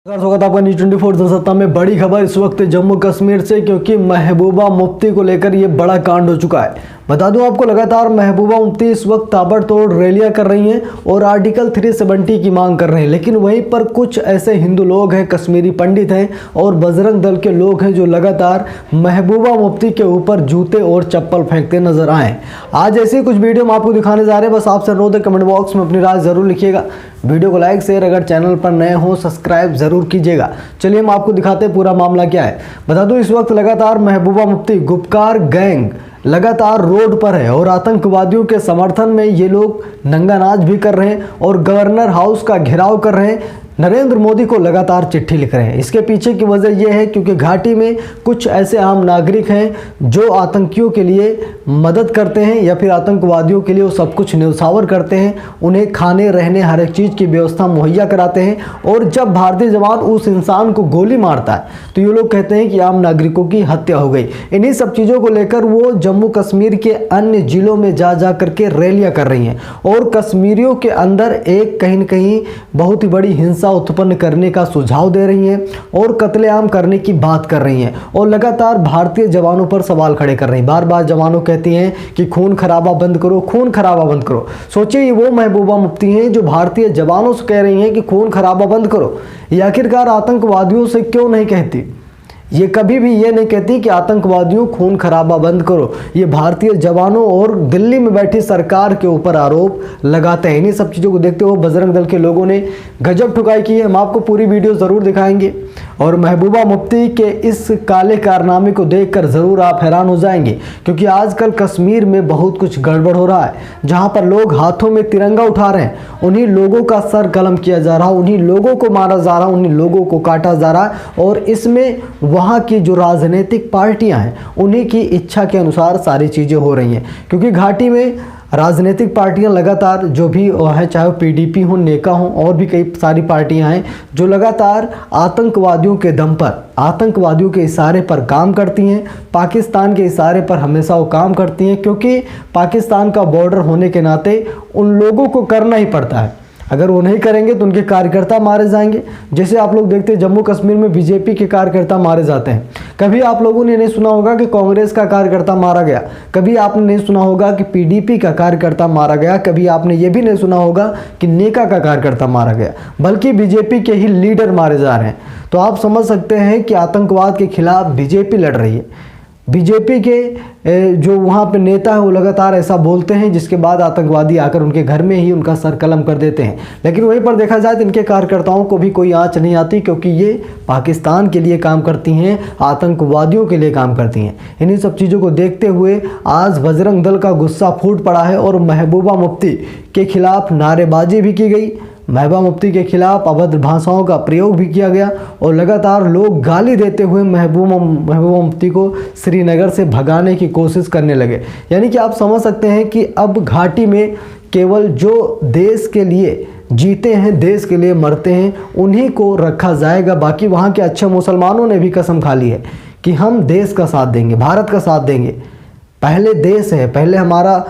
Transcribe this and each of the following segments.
स्वागत आपका न्यूज़ 24 जनसत्ता में। बड़ी खबर इस वक्त जम्मू कश्मीर से, क्योंकि महबूबा मुफ्ती को लेकर ये बड़ा कांड हो चुका है। बता दूं आपको, लगातार महबूबा मुफ्ती इस वक्त ताबड़तोड़ रैलियां कर रही हैं और आर्टिकल 370 की मांग कर रहे हैं। लेकिन वहीं पर कुछ ऐसे हिंदू लोग हैं, कश्मीरी पंडित हैं और बजरंग दल के लोग हैं जो लगातार महबूबा मुफ्ती के ऊपर जूते और चप्पल फेंकते नजर आए। आज ऐसे कुछ वीडियो हम आपको दिखाने जा रहे हैं। बस आपसे अनुरोध है, कमेंट बॉक्स में अपनी राय जरूर लिखिएगा। वीडियो को लाइक शेयर, अगर चैनल पर नए हो सब्सक्राइब जरूर कीजिएगा। चलिए हम आपको दिखाते हैं पूरा मामला क्या है। बता दूं, इस वक्त लगातार महबूबा मुफ्ती गुपकार गैंग लगातार रोड पर है और आतंकवादियों के समर्थन में ये लोग नंगा नाच भी कर रहे हैं और गवर्नर हाउस का घेराव कर रहे हैं। नरेंद्र मोदी को लगातार चिट्ठी लिख रहे हैं। इसके पीछे की वजह यह है क्योंकि घाटी में कुछ ऐसे आम नागरिक हैं जो आतंकियों के लिए मदद करते हैं या फिर आतंकवादियों के लिए वो सब कुछ न्यौछावर करते हैं। उन्हें खाने रहने हर एक चीज़ की व्यवस्था मुहैया कराते हैं और जब भारतीय जवान उस इंसान को गोली मारता है तो ये लोग कहते हैं कि आम नागरिकों की हत्या हो गई। इन्हीं सब चीज़ों को लेकर वो जम्मू कश्मीर के अन्य जिलों में जा करके रैलियाँ कर रही हैं और कश्मीरियों के अंदर एक कहीं न कहीं बहुत ही बड़ी हिंसा उत्पन्न करने का सुझाव दे रही हैं और कत्लेआम करने की बात कर रही हैं और लगातार भारतीय जवानों पर सवाल खड़े कर रही हैं। बार बार जवानों कहती हैं कि खून खराबा बंद करो, खून खराबा बंद करो। सोचिए, ये वो महबूबा मुफ्ती हैं जो भारतीय जवानों से कह रही हैं कि खून खराबा बंद करो। ये आखिरकार आतंकवादियों से क्यों नहीं कहती? ये कभी भी ये नहीं कहती कि आतंकवादियों खून खराबा बंद करो। ये भारतीय जवानों और दिल्ली में बैठी सरकार के ऊपर आरोप लगाते हैं। इन्हीं सब चीज़ों को देखते हुए बजरंग दल के लोगों ने गजब ठुकाई की है। हम आपको पूरी वीडियो ज़रूर दिखाएंगे और महबूबा मुफ्ती के इस काले कारनामे को देखकर ज़रूर आप हैरान हो जाएंगे, क्योंकि आजकल कश्मीर में बहुत कुछ गड़बड़ हो रहा है। जहाँ पर लोग हाथों में तिरंगा उठा रहे हैं, उन्हीं लोगों का सर कलम किया जा रहा, उन्हीं लोगों को मारा जा रहा, उन्हीं लोगों को काटा जा रहा और इसमें वहाँ की जो राजनीतिक पार्टियां हैं उन्हीं की इच्छा के अनुसार सारी चीज़ें हो रही हैं। क्योंकि घाटी में राजनीतिक पार्टियां लगातार जो भी हैं, चाहे वो पीडीपी हो, नेका हो और भी कई सारी पार्टियां हैं जो लगातार आतंकवादियों के दम पर, आतंकवादियों के इशारे पर काम करती हैं। पाकिस्तान के इशारे पर हमेशा वो काम करती हैं, क्योंकि पाकिस्तान का बॉर्डर होने के नाते उन लोगों को करना ही पड़ता है। अगर वो नहीं करेंगे तो उनके कार्यकर्ता मारे जाएंगे। जैसे आप लोग देखते हैं जम्मू कश्मीर में बीजेपी के कार्यकर्ता मारे जाते हैं। कभी आप लोगों ने नहीं सुना होगा कि कांग्रेस का कार्यकर्ता मारा गया, कभी आपने नहीं सुना होगा कि पीडीपी का कार्यकर्ता मारा गया, कभी आपने ये भी नहीं सुना होगा कि नेका का कार्यकर्ता मारा गया, बल्कि बीजेपी के ही लीडर मारे जा रहे हैं। तो आप समझ सकते हैं कि आतंकवाद के खिलाफ बीजेपी लड़ रही है। बीजेपी के जो वहाँ पे नेता हैं वो लगातार ऐसा बोलते हैं, जिसके बाद आतंकवादी आकर उनके घर में ही उनका सर कलम कर देते हैं। लेकिन वहीं पर देखा जाए तो इनके कार्यकर्ताओं को भी कोई आंच नहीं आती, क्योंकि ये पाकिस्तान के लिए काम करती हैं, आतंकवादियों के लिए काम करती हैं। इन्हीं सब चीज़ों को देखते हुए आज बजरंग दल का गुस्सा फूट पड़ा है और महबूबा मुफ्ती के खिलाफ नारेबाजी भी की गई। महबूबा मुफ्ती के खिलाफ अभद्र भाषाओं का प्रयोग भी किया गया और लगातार लोग गाली देते हुए महबूबा मुफ्ती को श्रीनगर से भगाने की कोशिश करने लगे। यानी कि आप समझ सकते हैं कि अब घाटी में केवल जो देश के लिए जीते हैं, देश के लिए मरते हैं, उन्हीं को रखा जाएगा। बाकी वहाँ के अच्छे मुसलमानों ने भी कसम खा ली है कि हम देश का साथ देंगे, भारत का साथ देंगे। पहले देश है, पहले हमारा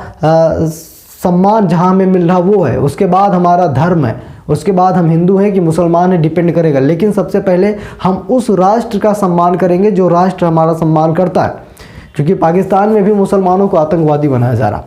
सम्मान जहाँ हमें मिल रहा वो है, उसके बाद हमारा धर्म है, उसके बाद हम हिंदू हैं कि मुसलमान है, डिपेंड करेगा। लेकिन सबसे पहले हम उस राष्ट्र का सम्मान करेंगे जो राष्ट्र हमारा सम्मान करता है। क्योंकि पाकिस्तान में भी मुसलमानों को आतंकवादी बनाया जा रहा,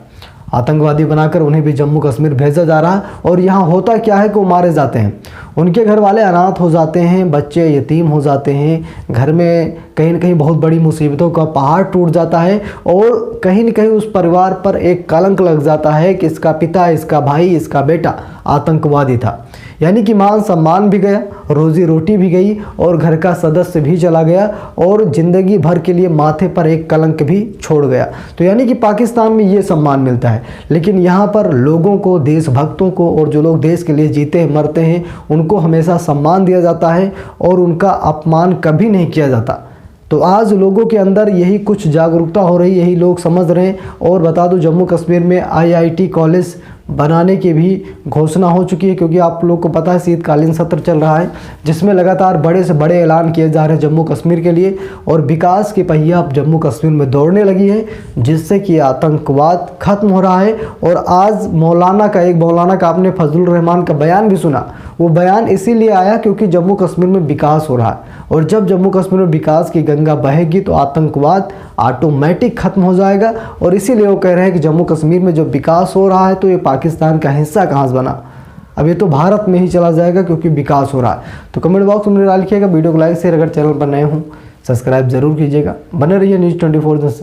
आतंकवादी बनाकर उन्हें भी जम्मू कश्मीर भेजा जा रहा और यहाँ होता क्या है कि वो मारे जाते हैं, उनके घर वाले अनाथ हो जाते हैं, बच्चे यतीम हो जाते हैं, घर में कहीं न कहीं बहुत बड़ी मुसीबतों का पहाड़ टूट जाता है और कहीं न कहीं उस परिवार पर एक कलंक लग जाता है कि इसका पिता, इसका भाई, इसका बेटा आतंकवादी था। यानी कि मान सम्मान भी गया, रोजी रोटी भी गई और घर का सदस्य भी चला गया और ज़िंदगी भर के लिए माथे पर एक कलंक भी छोड़ गया। तो यानी कि पाकिस्तान में ये सम्मान मिलता है, लेकिन यहाँ पर लोगों को, देशभक्तों को और जो लोग देश के लिए जीते हैं, मरते हैं, उनको हमेशा सम्मान दिया जाता है और उनका अपमान कभी नहीं किया जाता। तो आज लोगों के अंदर यही कुछ जागरूकता हो रही, यही लोग समझ रहे हैं। और बता दूं, जम्मू कश्मीर में आईआईटी कॉलेज बनाने की भी घोषणा हो चुकी है, क्योंकि आप लोग को पता है शीतकालीन सत्र चल रहा है, जिसमें लगातार बड़े से बड़े ऐलान किए जा रहे हैं जम्मू कश्मीर के लिए और विकास की पहिया अब जम्मू कश्मीर में दौड़ने लगी है, जिससे कि आतंकवाद खत्म हो रहा है। और आज एक मौलाना का आपने फजलुर रहमान का बयान भी सुना, वो बयान इसीलिए आया क्योंकि जम्मू कश्मीर में विकास हो रहा है, और जब जम्मू कश्मीर में विकास की गंगा बहेगी तो आतंकवाद ऑटोमेटिक खत्म हो जाएगा। और इसीलिए वो कह रहे हैं कि जम्मू कश्मीर में जब विकास हो रहा है तो ये पाकिस्तान का हिस्सा कहाँ से बना, अब ये तो भारत में ही चला जाएगा क्योंकि विकास हो रहा है। तो कमेंट बॉक्स में राय लिखिएगा, वीडियो को लाइक शेयर, अगर चैनल पर नए हों सब्सक्राइब जरूर कीजिएगा। बने रहिए न्यूज़ 24।